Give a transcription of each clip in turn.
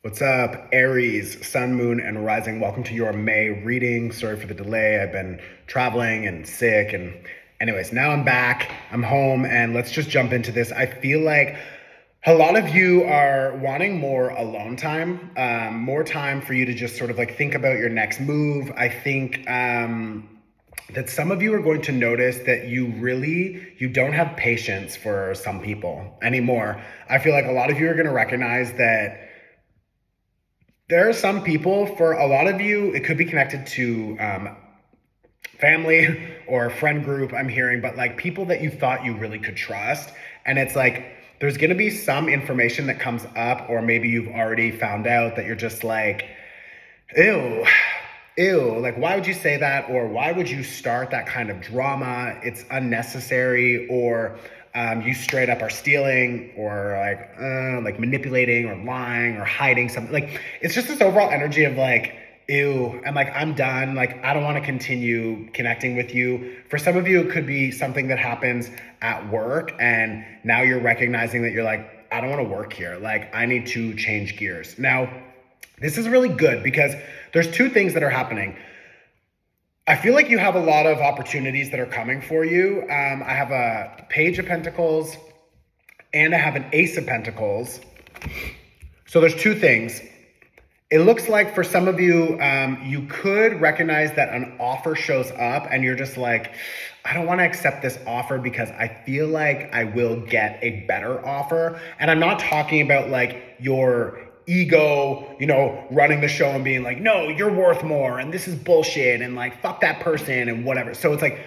What's up, Aries, Sun, Moon, and Rising? Welcome to your May reading. Sorry for the delay. I've been traveling and sick. And anyways, now I'm back. I'm home, and let's just jump into this. I feel like a lot of you are wanting more alone time, more time for you to just sort of like think about your next move. I think that some of you are going to notice that you don't have patience for some people anymore. I feel like a lot of you are going to recognize that there are some people, for a lot of you, it could be connected to family or friend group, I'm hearing, but like people that you thought you really could trust. And it's like, there's going to be some information that comes up, or maybe you've already found out that you're just like, ew, like, why would you say that? Or why would you start that kind of drama? It's unnecessary. Or you straight up are stealing, or like manipulating or lying or hiding something. Like, it's just this overall energy of like, ew, and like, I'm done. Like, I don't want to continue connecting with you. For some of you, it could be something that happens at work, and now you're recognizing that you're like, I don't want to work here. Like, I need to change gears. Now, this is really good because there's two things that are happening. I feel like you have a lot of opportunities that are coming for you. I have a Page of Pentacles and I have an Ace of Pentacles. So there's two things. It looks like for some of you, you could recognize that an offer shows up and you're just like, I don't want to accept this offer because I feel like I will get a better offer. And I'm not talking about like your ego, running the show and being like, no, you're worth more and this is bullshit and like, fuck that person and whatever. So it's like,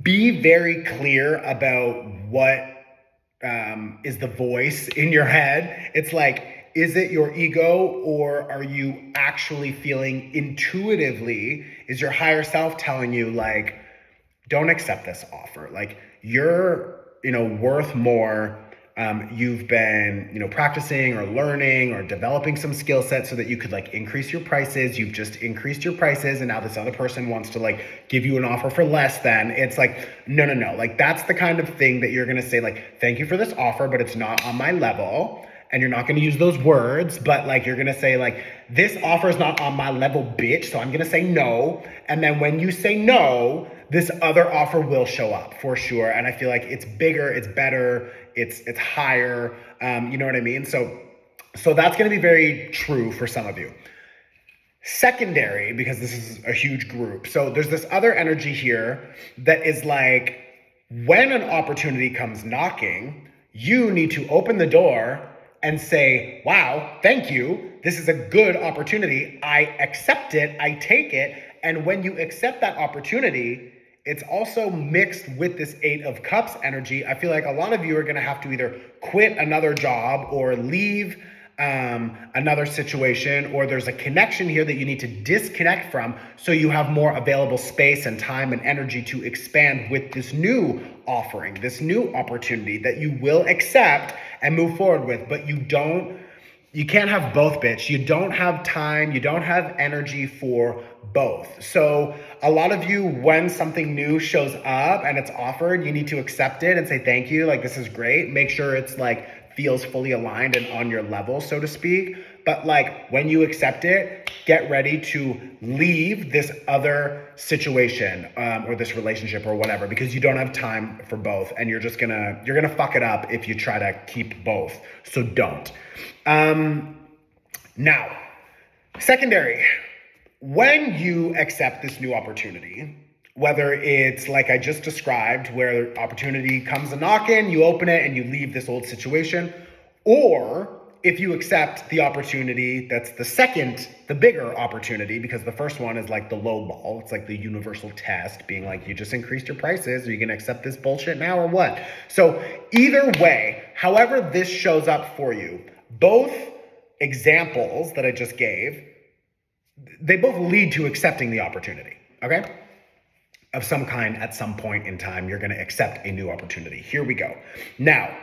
be very clear about what is the voice in your head. It's like, is it your ego, or are you actually feeling intuitively, is your higher self telling you like, don't accept this offer? Like, you're, worth more. You've been, practicing or learning or developing some skill sets so that you could like increase your prices. You've just increased your prices, and now this other person wants to like give you an offer for less than. It's like, no. Like, that's the kind of thing that you're going to say like, thank you for this offer, but it's not on my level. And you're not going to use those words, but like, you're going to say like, this offer is not on my level, bitch. So I'm going to say no. And then when you say no, this other offer will show up for sure. And I feel like it's bigger, it's better, it's higher. You know what I mean? So that's going to be very true for some of you. Secondary, because this is a huge group. So there's this other energy here that is like, when an opportunity comes knocking, you need to open the door and say, wow, thank you. This is a good opportunity. I accept it. I take it. And when you accept that opportunity, it's also mixed with this Eight of Cups energy. I feel like a lot of you are going to have to either quit another job or leave another situation, or there's a connection here that you need to disconnect from so you have more available space and time and energy to expand with this new offering, this new opportunity that you will accept and move forward with. But you can't have both, bitch. You don't have time, you don't have energy for both. So a lot of you, when something new shows up and it's offered, you need to accept it and say thank you. Like, this is great. Make sure it's like feels fully aligned and on your level, so to speak. But like, when you accept it, get ready to leave this other situation or this relationship or whatever, because you don't have time for both, and you're gonna fuck it up if you try to keep both. So don't. Now, secondary, when you accept this new opportunity, whether it's like I just described, where opportunity comes a knocking, you open it and you leave this old situation, or if you accept the opportunity that's the bigger opportunity, because the first one is like the low ball. It's like the universal test being like, you just increased your prices. Are you going to accept this bullshit now or what? So either way, however this shows up for you, both examples that I just gave, they both lead to accepting the opportunity, okay? Of some kind. At some point in time, you're going to accept a new opportunity. Here we go. Now,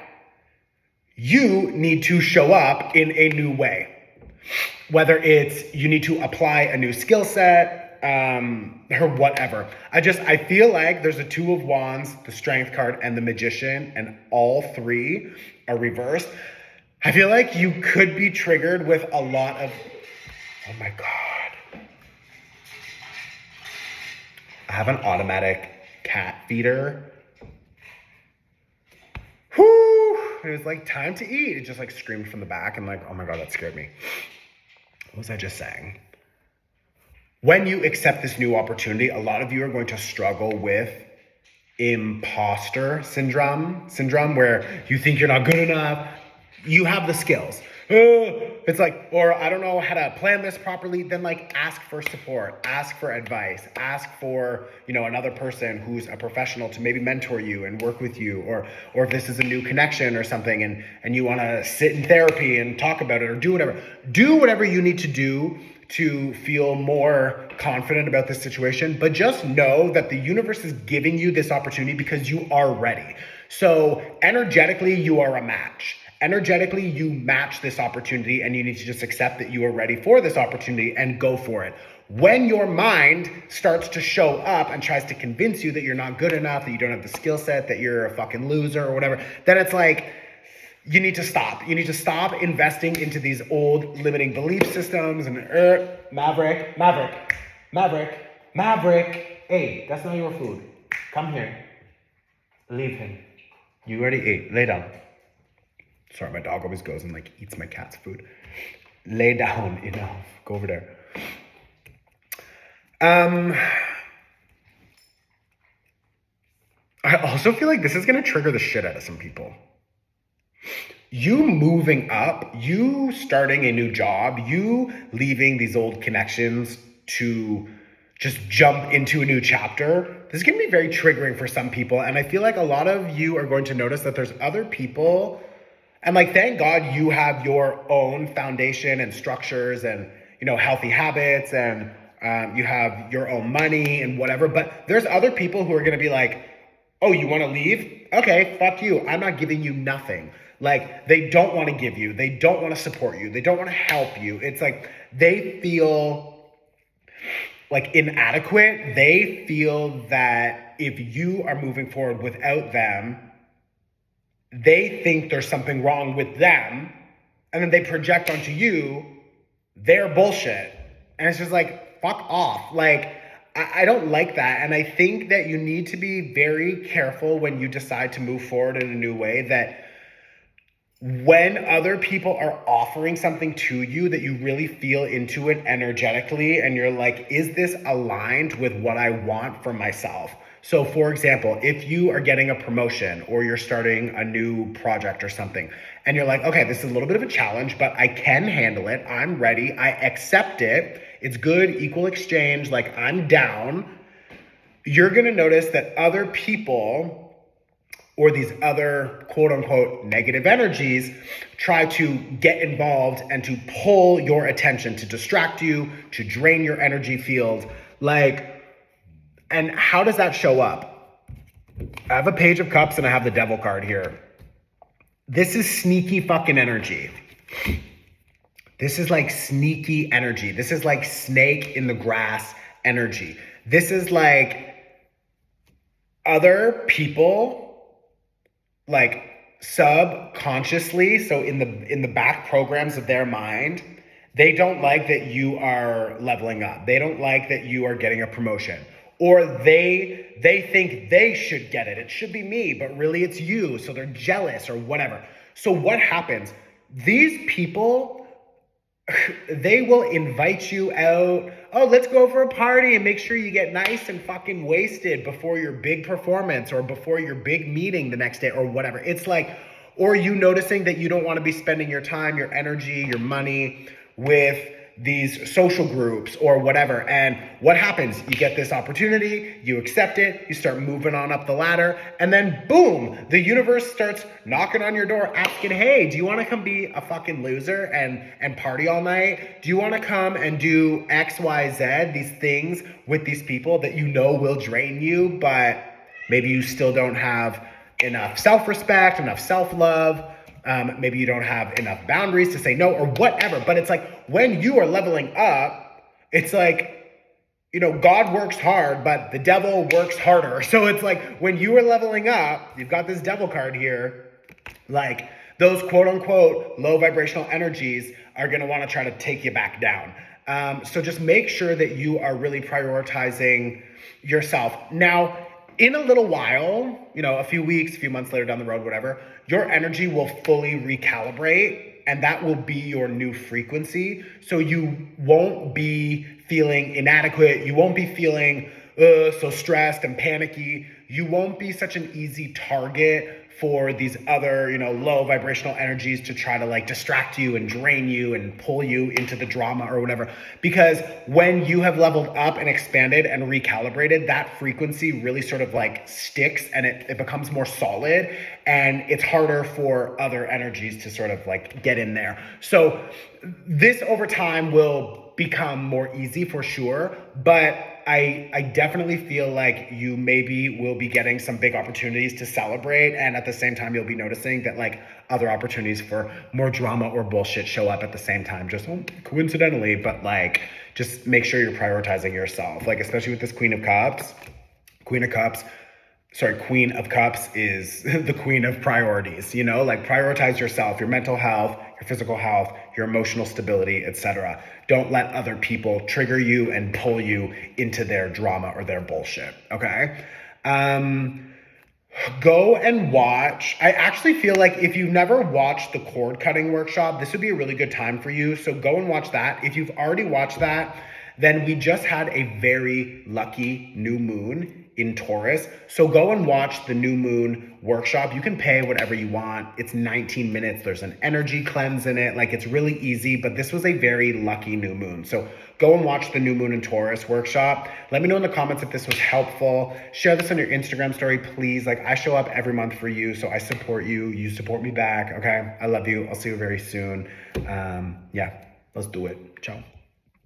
you need to show up in a new way. Whether it's you need to apply a new skill set or whatever. I feel like there's a Two of Wands, the Strength card, and the Magician, and all three are reversed. I feel like you could be triggered with a lot of, oh my God. I have an automatic cat feeder. Whoo! It was like, time to eat. It just like screamed from the back and like, oh my God, that scared me. What was I just saying? When you accept this new opportunity, a lot of you are going to struggle with imposter syndrome where you think you're not good enough. You have the skills. It's like, or I don't know how to plan this properly. Then like ask for support, ask for advice, ask for, another person who's a professional to maybe mentor you and work with you, or if this is a new connection or something and you want to sit in therapy and talk about it or do whatever you need to do to feel more confident about this situation. But just know that the universe is giving you this opportunity because you are ready. So energetically, you are a match. Energetically, you match this opportunity and you need to just accept that you are ready for this opportunity and go for it. When your mind starts to show up and tries to convince you that you're not good enough, that you don't have the skill set, that you're a fucking loser or whatever, then it's like, you need to stop. You need to stop investing into these old limiting belief systems and Maverick. Hey, that's not your food. Come here. Leave him. You already ate. Lay down. Sorry, my dog always goes and like eats my cat's food. Lay down, enough. Go over there. I also feel like this is gonna trigger the shit out of some people. You moving up, you starting a new job, you leaving these old connections to just jump into a new chapter. This is gonna be very triggering for some people. And I feel like a lot of you are going to notice that there's other people. And like, thank God you have your own foundation and structures and, healthy habits and you have your own money and whatever. But there's other people who are going to be like, oh, you want to leave? Okay, fuck you. I'm not giving you nothing. Like, they don't want to give you. They don't want to support you. They don't want to help you. It's like they feel like inadequate. They feel that if you are moving forward without them, they think there's something wrong with them, and then they project onto you their bullshit. And it's just like, fuck off. Like, I don't like that. And I think that you need to be very careful when you decide to move forward in a new way, that when other people are offering something to you that you really feel into it energetically, and you're like, is this aligned with what I want for myself? So for example, if you are getting a promotion or you're starting a new project or something, and you're like, okay, this is a little bit of a challenge, but I can handle it. I'm ready. I accept it. It's good, equal exchange. Like, I'm down. You're going to notice that other people or these other quote unquote negative energies try to get involved and to pull your attention, to distract you, to drain your energy field. And how does that show up? I have a Page of Cups and I have the Devil card here. This is sneaky fucking energy. This is like sneaky energy. This is like snake in the grass energy. This is like other people, like subconsciously, so in the back programs of their mind, they don't like that you are leveling up. They don't like that you are getting a promotion. Or they think they should get it. It should be me, but really it's you. So they're jealous or whatever. So what happens? These people, they will invite you out. Oh, let's go for a party and make sure you get nice and fucking wasted before your big performance or before your big meeting the next day or whatever. It's like, or you noticing that you don't want to be spending your time, your energy, your money with these social groups or whatever. And what happens? You get this opportunity, you accept it, you start moving on up the ladder, and then boom, the universe starts knocking on your door asking, hey, do you want to come be a fucking loser and party all night? Do you want to come and do X, Y, Z, these things with these people that you know will drain you, but maybe you still don't have enough self-respect, enough self-love, maybe you don't have enough boundaries to say no or whatever. But it's like, when you are leveling up, it's like, God works hard, but the devil works harder. So it's like, when you are leveling up, you've got this Devil card here, like, those quote unquote low vibrational energies are going to want to try to take you back down. So just make sure that you are really prioritizing yourself. Now, in a little while, a few weeks, a few months later down the road, whatever, your energy will fully recalibrate, and that will be your new frequency. So you won't be feeling inadequate. You won't be feeling so stressed and panicky. You won't be such an easy target for these other, low vibrational energies to try to like distract you and drain you and pull you into the drama or whatever. Because when you have leveled up and expanded and recalibrated, that frequency really sort of like sticks, and it becomes more solid, and it's harder for other energies to sort of like get in there. So this over time will become more easy for sure, but I definitely feel like you maybe will be getting some big opportunities to celebrate, and at the same time you'll be noticing that like other opportunities for more drama or bullshit show up at the same time, just coincidentally, but like just make sure you're prioritizing yourself, like especially with this Queen of Cups is the queen of priorities, like prioritize yourself, your mental health, your physical health, your emotional stability, etc. Don't let other people trigger you and pull you into their drama or their bullshit, okay? Go and watch. I actually feel like if you've never watched the cord cutting workshop, this would be a really good time for you. So go and watch that. If you've already watched that, then we just had a very lucky new moon in Taurus. So go and watch the new moon workshop. You can pay whatever you want. It's 19 minutes. There's an energy cleanse in it. Like, it's really easy, but this was a very lucky new moon. So go and watch the new moon in Taurus workshop. Let me know in the comments if this was helpful. Share this on your Instagram story, please. Like, I show up every month for you, so I support you. You support me back, okay? I love you. I'll see you very soon. Yeah, let's do it. Ciao.